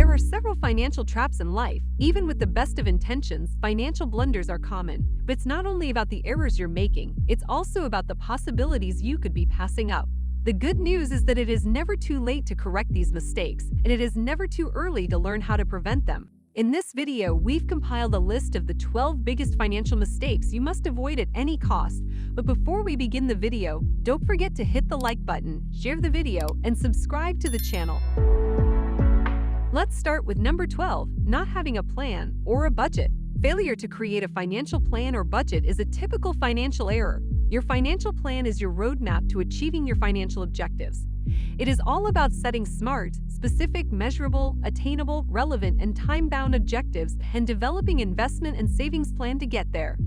There are several financial traps in life. Even with the best of intentions, financial blunders are common. But it's not only about the errors you're making, it's also about the possibilities you could be passing up. The good news is that it is never too late to correct these mistakes, and it is never too early to learn how to prevent them. In this video, we've compiled a list of the 12 biggest financial mistakes you must avoid at any cost. But before we begin the video, don't forget to hit the like button, share the video, and subscribe to the channel. Let's start with number 12, not having a plan or a budget. Failure to create a financial plan or budget is a typical financial error. Your financial plan is your roadmap to achieving your financial objectives. It is all about setting smart, specific, measurable, attainable, relevant, and time-bound objectives and developing investment and savings plan to get there.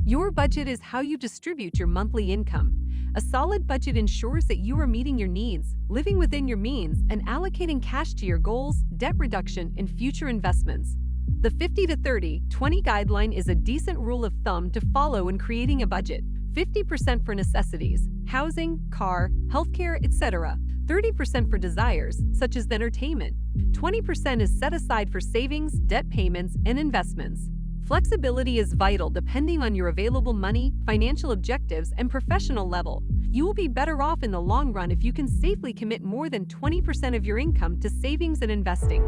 Your budget is how you distribute your monthly income. A solid budget ensures that you are meeting your needs, living within your means, and allocating cash to your goals, debt reduction, and future investments. The 50-30-20 guideline is a decent rule of thumb to follow when creating a budget. 50% for necessities, housing, car, healthcare, etc. 30% for desires, such as entertainment. 20% is set aside for savings, debt payments, and investments. Flexibility is vital depending on your available money, financial objectives, and professional level. You will be better off in the long run if you can safely commit more than 20% of your income to savings and investing.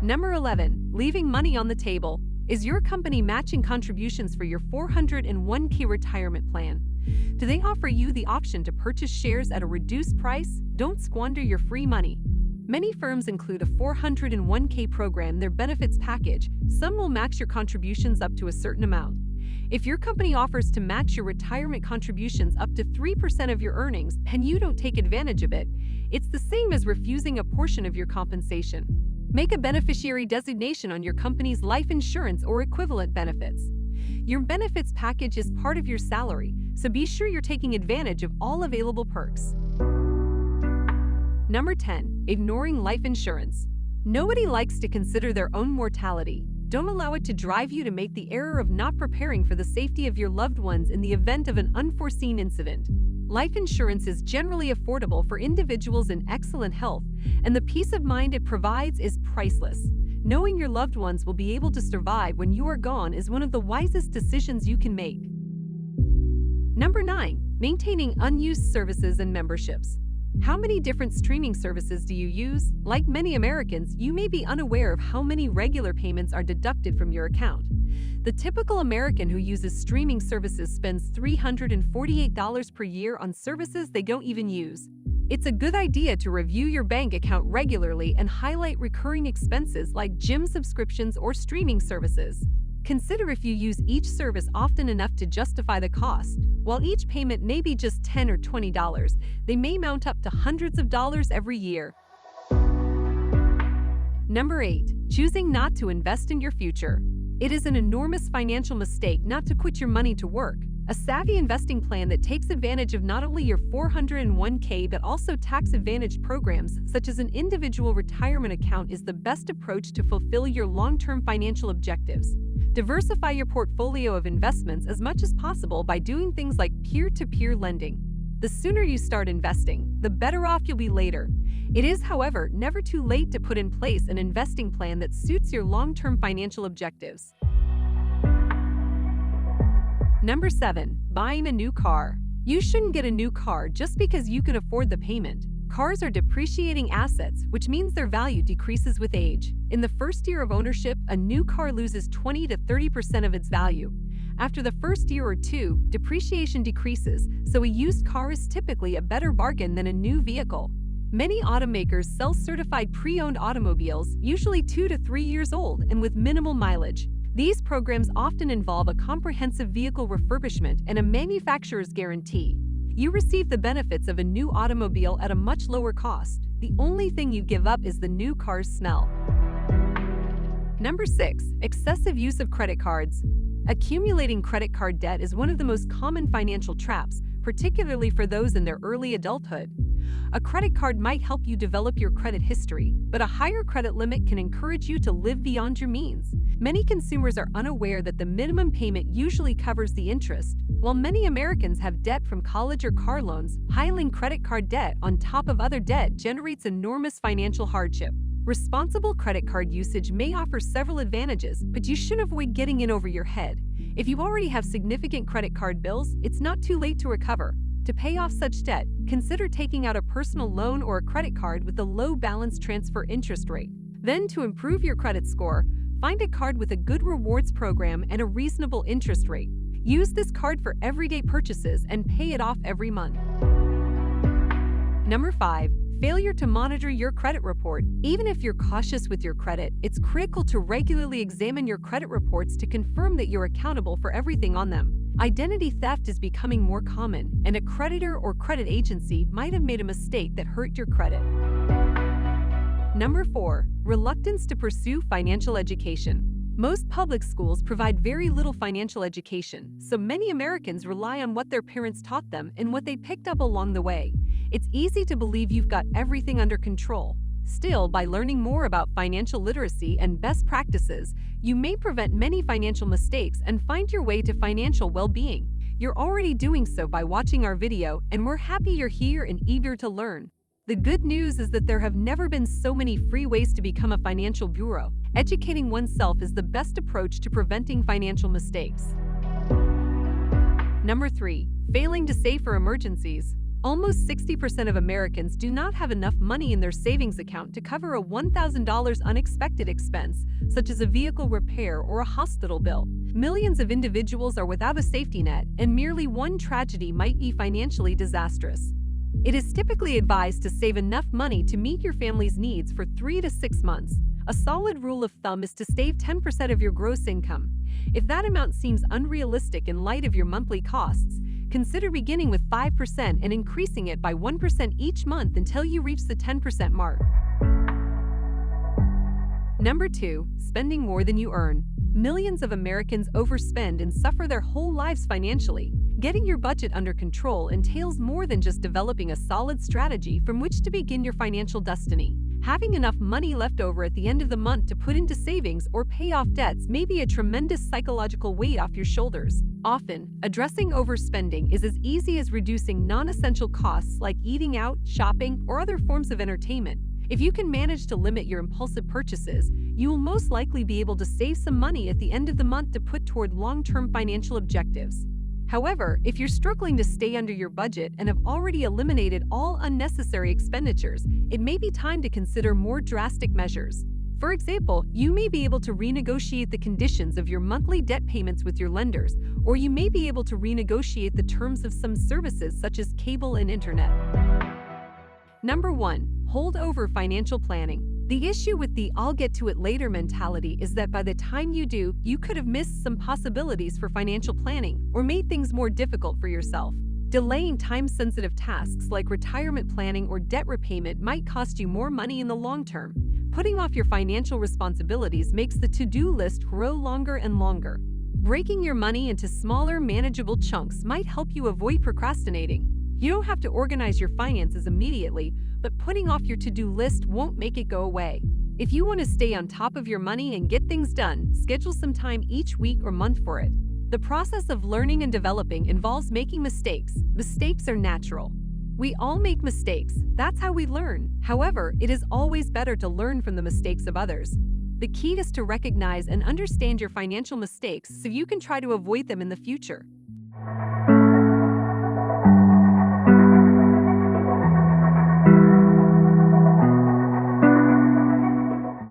Number 11. Leaving money on the table. Is your company matching contributions for your 401k retirement plan? Do they offer you the option to purchase shares at a reduced price? Don't squander your free money. Many firms include a 401k program in their benefits package. Some will max your contributions up to a certain amount. If your company offers to match your retirement contributions up to 3% of your earnings and you don't take advantage of it, it's the same as refusing a portion of your compensation. Make a beneficiary designation on your company's life insurance or equivalent benefits. Your benefits package is part of your salary, so be sure you're taking advantage of all available perks. Number 10. Ignoring life insurance. Nobody likes to consider their own mortality. Don't allow it to drive you to make the error of not preparing for the safety of your loved ones in the event of an unforeseen incident. Life insurance is generally affordable for individuals in excellent health, and the peace of mind it provides is priceless. Knowing your loved ones will be able to survive when you are gone is one of the wisest decisions you can make. Number 9. Maintaining unused services and memberships. How many different streaming services do you use? Like many Americans, you may be unaware of how many regular payments are deducted from your account. The typical American who uses streaming services spends $348 per year on services they don't even use. It's a good idea to review your bank account regularly and highlight recurring expenses like gym subscriptions or streaming services. Consider if you use each service often enough to justify the cost. While each payment may be just $10 or $20, they may mount up to hundreds of dollars every year. Number 8. Choosing not to invest in your future. It is an enormous financial mistake not to put your money to work. A savvy investing plan that takes advantage of not only your 401k but also tax-advantaged programs such as an individual retirement account is the best approach to fulfill your long-term financial objectives. Diversify your portfolio of investments as much as possible by doing things like peer-to-peer lending. The sooner you start investing, the better off you'll be later. It is, however, never too late to put in place an investing plan that suits your long-term financial objectives. Number 7. Buying a new car. You shouldn't get a new car just because you can afford the payment. Cars are depreciating assets, which means their value decreases with age. In the first year of ownership, a new car loses 20 to 30% of its value. After the first year or two, depreciation decreases, so a used car is typically a better bargain than a new vehicle. Many automakers sell certified pre-owned automobiles, usually 2 to 3 years old and with minimal mileage. These programs often involve a comprehensive vehicle refurbishment and a manufacturer's guarantee. You receive the benefits of a new automobile at a much lower cost. The only thing you give up is the new car's smell. Number 6. Excessive use of credit cards. Accumulating credit card debt is one of the most common financial traps, particularly for those in their early adulthood. A credit card might help you develop your credit history, but a higher credit limit can encourage you to live beyond your means. Many consumers are unaware that the minimum payment usually covers the interest. While many Americans have debt from college or car loans, piling credit card debt on top of other debt generates enormous financial hardship. Responsible credit card usage may offer several advantages, but you should avoid getting in over your head. If you already have significant credit card bills, it's not too late to recover. To pay off such debt, consider taking out a personal loan or a credit card with a low balance transfer interest rate. Then, to improve your credit score, find a card with a good rewards program and a reasonable interest rate. Use this card for everyday purchases and pay it off every month. Number 5. Failure to monitor your credit report. Even if you're cautious with your credit, it's critical to regularly examine your credit reports to confirm that you're accountable for everything on them. Identity theft is becoming more common, and a creditor or credit agency might have made a mistake that hurt your credit. Number 4. Reluctance to pursue financial education. Most public schools provide very little financial education, so many Americans rely on what their parents taught them and what they picked up along the way. It's easy to believe you've got everything under control. Still, by learning more about financial literacy and best practices, you may prevent many financial mistakes and find your way to financial well-being. You're already doing so by watching our video, and we're happy you're here and eager to learn. The good news is that there have never been so many free ways to become a financial guru. Educating oneself is the best approach to preventing financial mistakes. Number 3. Failing to save for emergencies. Almost 60% of Americans do not have enough money in their savings account to cover a $1,000 unexpected expense, such as a vehicle repair or a hospital bill. Millions of individuals are without a safety net, and merely one tragedy might be financially disastrous. It is typically advised to save enough money to meet your family's needs for 3 to 6 months. A solid rule of thumb is to save 10% of your gross income. If that amount seems unrealistic in light of your monthly costs, consider beginning with 5% and increasing it by 1% each month until you reach the 10% mark. Number 2. Spending more than you earn. Millions of Americans overspend and suffer their whole lives financially. Getting your budget under control entails more than just developing a solid strategy from which to begin your financial destiny. Having enough money left over at the end of the month to put into savings or pay off debts may be a tremendous psychological weight off your shoulders. Often, addressing overspending is as easy as reducing non-essential costs like eating out, shopping, or other forms of entertainment. If you can manage to limit your impulsive purchases, you will most likely be able to save some money at the end of the month to put toward long-term financial objectives. However, if you're struggling to stay under your budget and have already eliminated all unnecessary expenditures, it may be time to consider more drastic measures. For example, you may be able to renegotiate the conditions of your monthly debt payments with your lenders, or you may be able to renegotiate the terms of some services such as cable and internet. Number 1. Hold over financial planning. The issue with the "I'll get to it later" mentality is that by the time you do, you could have missed some possibilities for financial planning or made things more difficult for yourself. Delaying time-sensitive tasks like retirement planning or debt repayment might cost you more money in the long term. Putting off your financial responsibilities makes the to-do list grow longer and longer. Breaking your money into smaller, manageable chunks might help you avoid procrastinating. You don't have to organize your finances immediately, but putting off your to-do list won't make it go away. If you want to stay on top of your money and get things done, schedule some time each week or month for it. The process of learning and developing involves making mistakes. Mistakes are natural. We all make mistakes. That's how we learn. However, it is always better to learn from the mistakes of others. The key is to recognize and understand your financial mistakes so you can try to avoid them in the future.